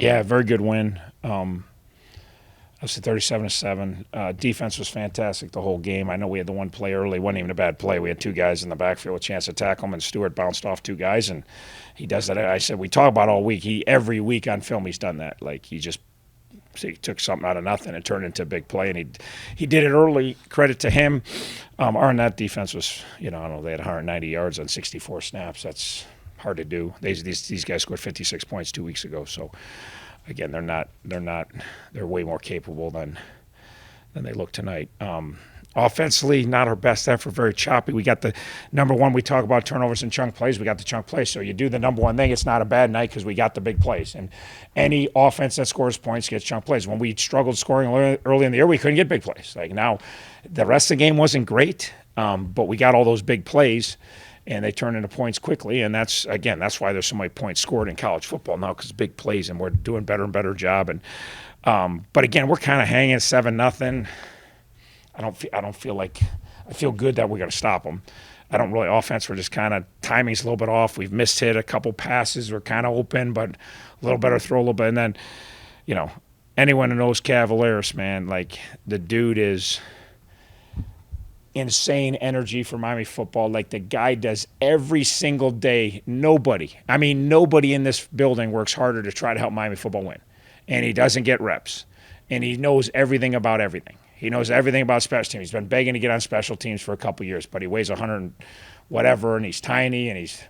Yeah, very good win. I said 37-7. Defense was fantastic the whole game. I know we had the one play early. It wasn't even a bad play. We had two guys in the backfield with a chance to tackle him, and Stewart bounced off two guys, and he does that. I said we talk about all week. Every week on film he's done that. Like he took something out of nothing and turned into a big play, and he did it early. Credit to him. Our net defense was, I don't know, they had 190 yards on 64 snaps. That's hard to do. These guys scored 56 points 2 weeks ago, so. Again, they're way more capable than they look tonight. Offensively, not our best effort, very choppy. We got the number one, we talk about turnovers and chunk plays. We got the chunk plays. So you do the number one thing, it's not a bad night because we got the big plays. And any offense that scores points gets chunk plays. When we struggled scoring early in the year, we couldn't get big plays. Like now, the rest of the game wasn't great, but we got all those big plays. And they turn into points quickly, and that's why there's so many points scored in college football now, because big plays, and we're doing better and better job. And but again, we're kind of hanging 7-0. I don't feel like I feel good that we're going to stop them. I don't really offense. We're just kind of timing's a little bit off. We've missed hit a couple passes. We're kind of open, but a little better throw a little bit. And then, anyone who knows Cavaliers, man, like the dude is insane energy for Miami football. Like the guy does every single day. Nobody in this building works harder to try to help Miami football win. And he doesn't get reps. And he knows everything about everything. He knows everything about special teams. He's been begging to get on special teams for a couple years, but he weighs 100 and whatever, and he's tiny, and he's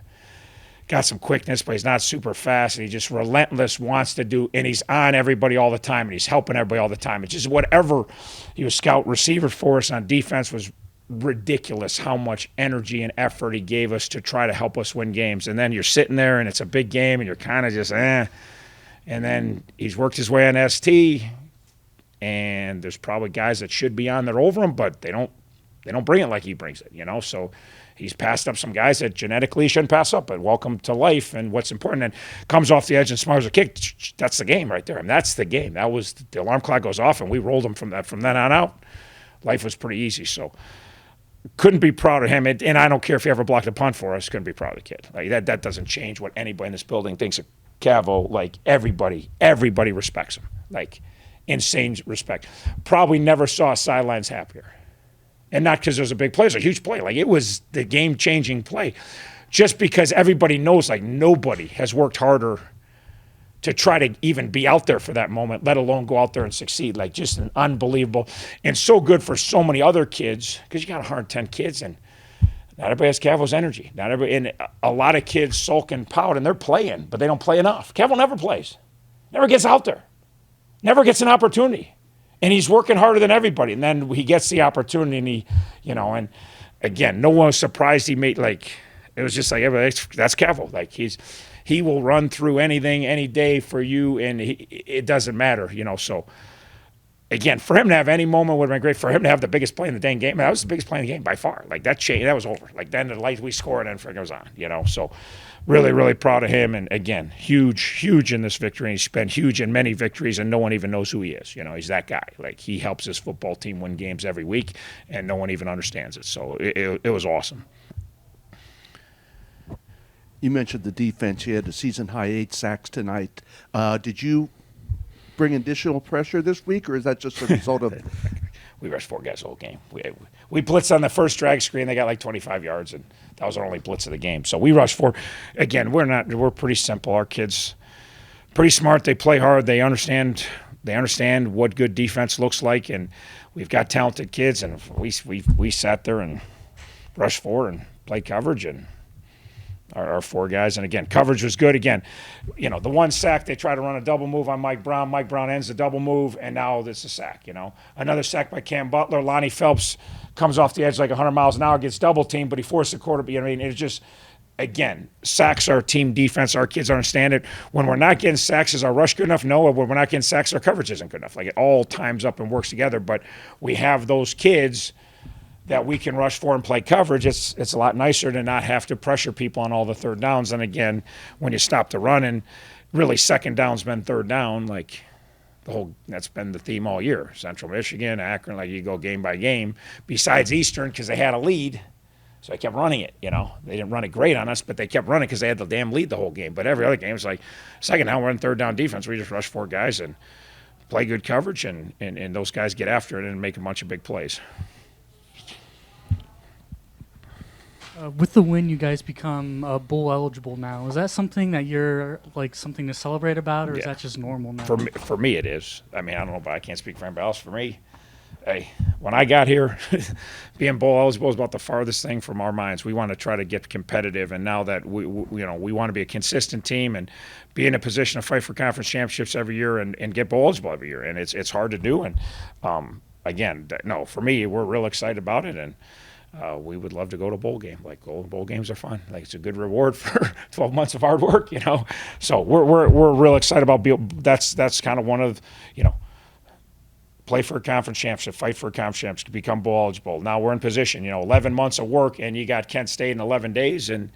got some quickness, but he's not super fast, and he just relentless, wants to do, and he's on everybody all the time, and he's helping everybody all the time. It's just whatever. He was scout receiver for us on defense. Was ridiculous how much energy and effort he gave us to try to help us win games. And then you're sitting there and it's a big game and you're kind of just And then he's worked his way on ST, and there's probably guys that should be on there over him, but they don't bring it like he brings it, So he's passed up some guys that genetically shouldn't pass up, but welcome to life and what's important. And comes off the edge and smothers a kick. That's the game right there. And that's the game. That was the alarm clock goes off, and we rolled him from then on out. Life was pretty easy. So couldn't be proud of him, and I don't care if he ever blocked a punt for us. Couldn't be proud of the kid. Like that doesn't change what anybody in this building thinks of Cavo. Like everybody respects him. Like insane respect. Probably never saw sidelines happier, and not because there's a big play. It was a huge play. Like it was the game-changing play, just because everybody knows. Like nobody has worked harder to try to even be out there for that moment, let alone go out there and succeed. Like just an unbelievable, and so good for so many other kids, because you got 110 kids, and not everybody has Cavo's energy. Not everybody, and a lot of kids sulk and pout, and they're playing, but they don't play enough. Cavo never plays, never gets out there, never gets an opportunity, and he's working harder than everybody. And then he gets the opportunity, and he, and again, no one was surprised he made, like, it was just like, that's Cavo. Like he will run through anything, any day for you, and it doesn't matter, So, again, for him to have any moment would have been great. For him to have the biggest play in the dang game, that was the biggest play in the game by far. Like that was over. Like then the light we scored and it goes on, So, really, really proud of him. And again, huge in this victory. He's been huge in many victories, and no one even knows who he is. He's that guy. Like he helps his football team win games every week, and no one even understands it. So it was awesome. You mentioned the defense. You had a season-high 8 sacks tonight. Did you bring additional pressure this week, or is that just a result of We rushed 4 guys the whole game. We blitzed on the first drag screen. They got like 25 yards, and that was our only blitz of the game. So we rushed 4. Again, we're pretty simple. Our kids pretty smart. They play hard. They understand what good defense looks like, and we've got talented kids, and we sat there and rushed 4 and played coverage, and our 4 guys. And again, coverage was good. Again, the one sack, they try to run a double move on Mike Brown. Mike Brown ends the double move, and now this is a sack, Another sack by Cam Butler. Lonnie Phelps comes off the edge like 100 miles an hour, gets double teamed, but he forced the quarterback. It's just, again, sacks our team defense. Our kids understand it. When we're not getting sacks, is our rush good enough? No. When we're not getting sacks, our coverage isn't good enough. Like it all times up and works together, but we have those kids that we can rush for and play coverage. It's a lot nicer to not have to pressure people on all the third downs. And again, when you stop the run, and really second down's been third down, like that's been the theme all year. Central Michigan, Akron, like you go game by game, besides Eastern because they had a lead. So they kept running it, They didn't run it great on us, but they kept running because they had the damn lead the whole game. But every other game was like, second down, we're in third down defense. We just rush 4 guys and play good coverage, and those guys get after it and make a bunch of big plays. With the win, you guys become bowl eligible now. Is that something that you're like something to celebrate about, or is that just normal now? For me, it is. I mean, I don't know, but I can't speak for anybody else. For me, hey, when I got here, being bowl eligible is about the farthest thing from our minds. We want to try to get competitive, and now that we want to be a consistent team and be in a position to fight for conference championships every year and get bowl eligible every year, and it's hard to do. And again, no, for me, we're real excited about it, and we would love to go to a bowl game. Like, bowl games are fun. Like, it's a good reward for 12 months of hard work, So we're real excited about that's kind of one of, play for a conference championship, fight for a conference championship, become bowl eligible. Now we're in position, 11 months of work, and you got Kent State in 11 days, and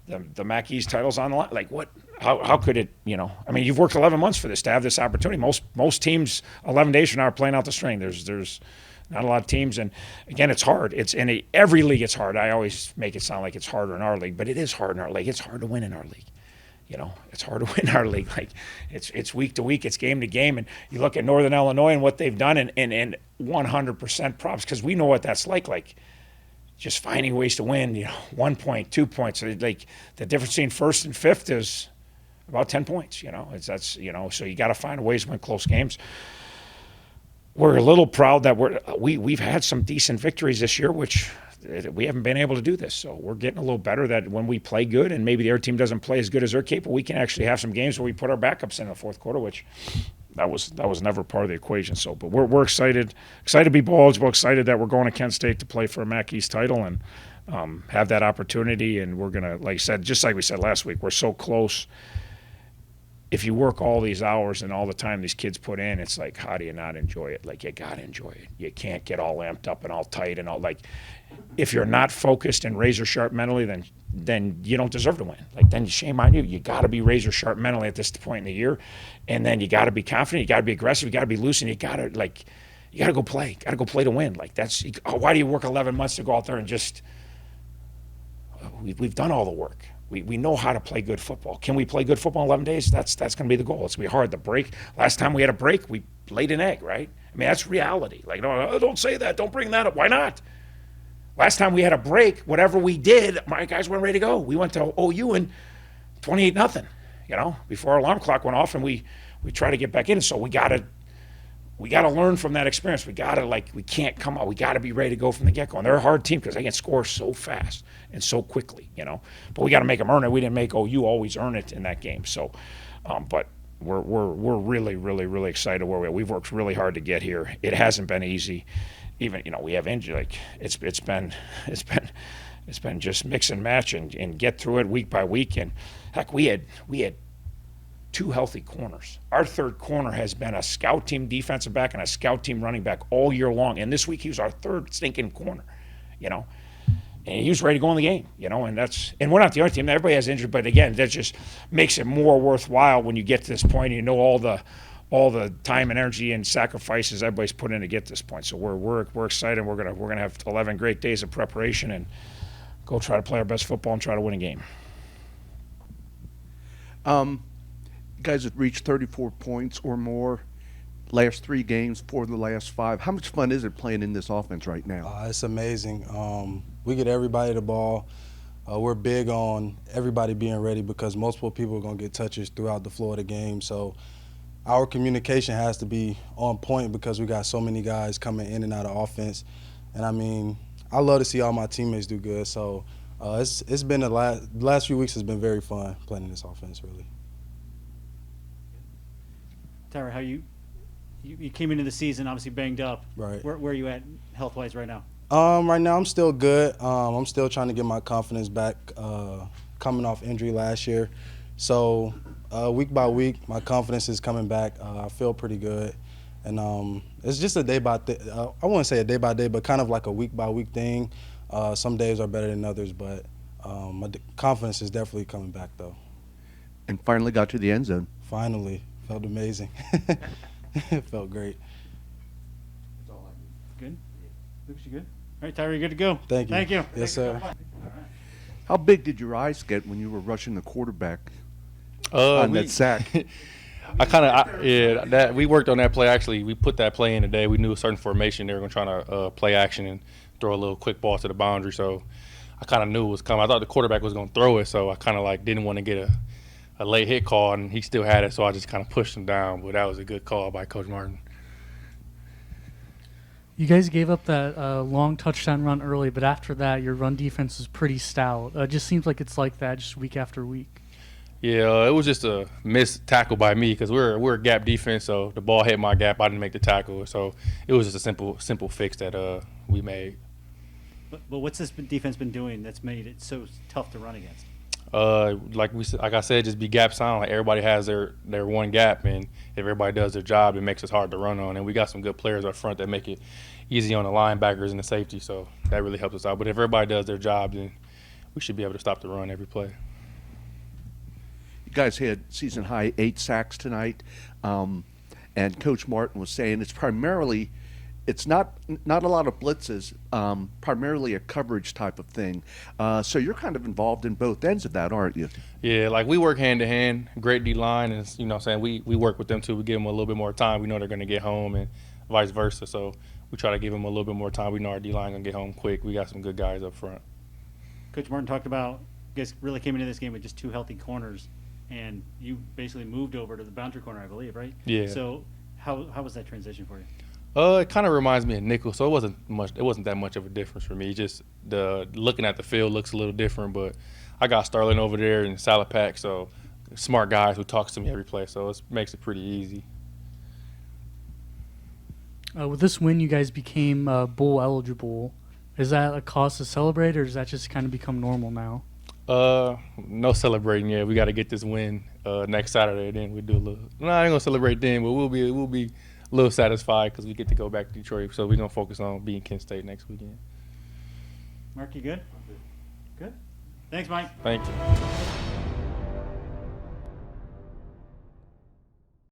the MAC East title's on the line. Like, what? How could it? I mean, you've worked 11 months for this to have this opportunity. Most teams 11 days from now are playing out the string. There's not a lot of teams, and again, it's hard. It's in every league. It's hard. I always make it sound like it's harder in our league, but it is hard in our league. It's hard to win in our league. It's hard to win our league. Like, it's week to week, it's game to game, and you look at Northern Illinois and what they've done, and 100% props, because we know what that's like just finding ways to win. 1 point, 2 points. Like, the difference between first and fifth is about 10 points. So you got to find ways to win close games. We're a little proud that we've had some decent victories this year, which we haven't been able to do this. So we're getting a little better that when we play good and maybe the other team doesn't play as good as they're capable, we can actually have some games where we put our backups in the fourth quarter, which that was never part of the equation. So, but we're excited to be bowl eligible, excited that we're going to Kent State to play for a MAC East title and have that opportunity. And we're going to, like I said, just like we said last week, we're so close. If you work all these hours and all the time these kids put in, it's like, how do you not enjoy it? Like, you got to enjoy it. You can't get all amped up and all tight and all, like, if you're not focused and razor sharp mentally, then you don't deserve to win. Like, then shame on you. You got to be razor sharp mentally at this point in the year, and then you got to be confident. You got to be aggressive. You got to be loose, and you got to go play. Got to go play to win. Like, why do you work 11 months to go out there and just? We've done all the work. We know how to play good football. Can we play good football in 11 days? That's going to be the goal. It's going to be hard. The break. Last time we had a break, we laid an egg, right? I mean, that's reality. Like, no, don't say that. Don't bring that up. Why not? Last time we had a break, whatever we did, my guys weren't ready to go. We went to OU and 28-0, before our alarm clock went off, and we tried to get back in. So we got to learn from that experience. We can't come out. We got to be ready to go from the get-go. And they're a hard team because they can score so fast and so quickly, But we got to make them earn it. We didn't make OU always earn it in that game. So, but we're really, really, really excited where we are. We've worked really hard to get here. It hasn't been easy. Even we have injury. Like, it's been just mix and match and get through it week by week. And heck, we had 2 healthy corners. Our third corner has been a scout team defensive back and a scout team running back all year long. And this week he was our third stinking corner, and he was ready to go in the game, and we're not the only team. Everybody has injured, but again, that just makes it more worthwhile when you get to this point and all the time and energy and sacrifices everybody's put in to get to this point. So we're excited. We're gonna have 11 great days of preparation and go try to play our best football and try to win a game. You guys have reached 34 points or more last 3 games, 4 of the last 5. How much fun is it playing in this offense right now? It's amazing. We get everybody the ball. We're big on everybody being ready because multiple people are going to get touches throughout the floor of the game. So our communication has to be on point because we got so many guys coming in and out of offense. And, I mean, I love to see all my teammates do good. So it's been the last few weeks has been very fun playing in this offense, really. Tyre, how you came into the season obviously banged up. Right. Where are you at health-wise right now? Right now I'm still good. I'm still trying to get my confidence back coming off injury last year. So week by week, my confidence is coming back. I feel pretty good. And it's just a day by day. I wouldn't say a day by day, but kind of like a week by week thing. Some days are better than others, but my confidence is definitely coming back, though. And finally got to the end zone. Finally. Felt amazing. It felt great. Good? Lucas, you good? right, Tyre, you're good to go. Thank you. Thank you. Yes, sir. How big did your eyes get when you were rushing the quarterback on that sack? That we worked on that play. Actually, we put that play in today. We knew a certain formation they were going to try to play action and throw a little quick ball to the boundary. So I kind of knew it was coming. I thought the quarterback was going to throw it, so I kind of like didn't want to get a late hit call, and he still had it, so I just kind of pushed him down. But that was a good call by Coach Martin. You guys gave up that long touchdown run early, but after that, your run defense was pretty stout. It just seems like it's like that just week after week. Yeah, it was just a missed tackle by me because we're a gap defense, so the ball hit my gap. I didn't make the tackle, so it was just a simple fix that we made. But what's this defense been doing that's made it so tough to run against? Like I said, just be gap sound. Like everybody has their one gap, and if everybody does their job, it makes us hard to run on. And we got some good players up front that make it easy on the linebackers and the safety, so that really helps us out. But if everybody does their job, then we should be able to stop the run every play. You guys had season high 8 sacks tonight, and Coach Martin was saying it's not a lot of blitzes, primarily a coverage type of thing. So you're kind of involved in both ends of that, aren't you? Yeah, like we work hand to hand. Great D line, and you know, what I'm saying we work with them too. We give them a little bit more time. We know they're going to get home, and vice versa. So we try to give them a little bit more time. We know our D line going to get home quick. We got some good guys up front. Coach Martin talked about you guys really came into this game with just 2 healthy corners, and you basically moved over to the boundary corner, I believe, right? Yeah. So how was that transition for you? It kind of reminds me of nickel, so it wasn't that much of a difference for me. Just looking at the field looks a little different, but I got Sterling over there and Salad Pack, so smart guys who talks to me every play, so it makes it pretty easy. With this win, you guys became bowl eligible. Is that a cause to celebrate, or does that just kind of become normal now? No celebrating yet. We got to get this win next Saturday. Then we do a little. No, I ain't gonna celebrate then, but we'll be a little satisfied because we get to go back to Detroit. So we're gonna focus on beating Kent State next weekend. Mark, you good? Good. Thanks, Mike. Thank you.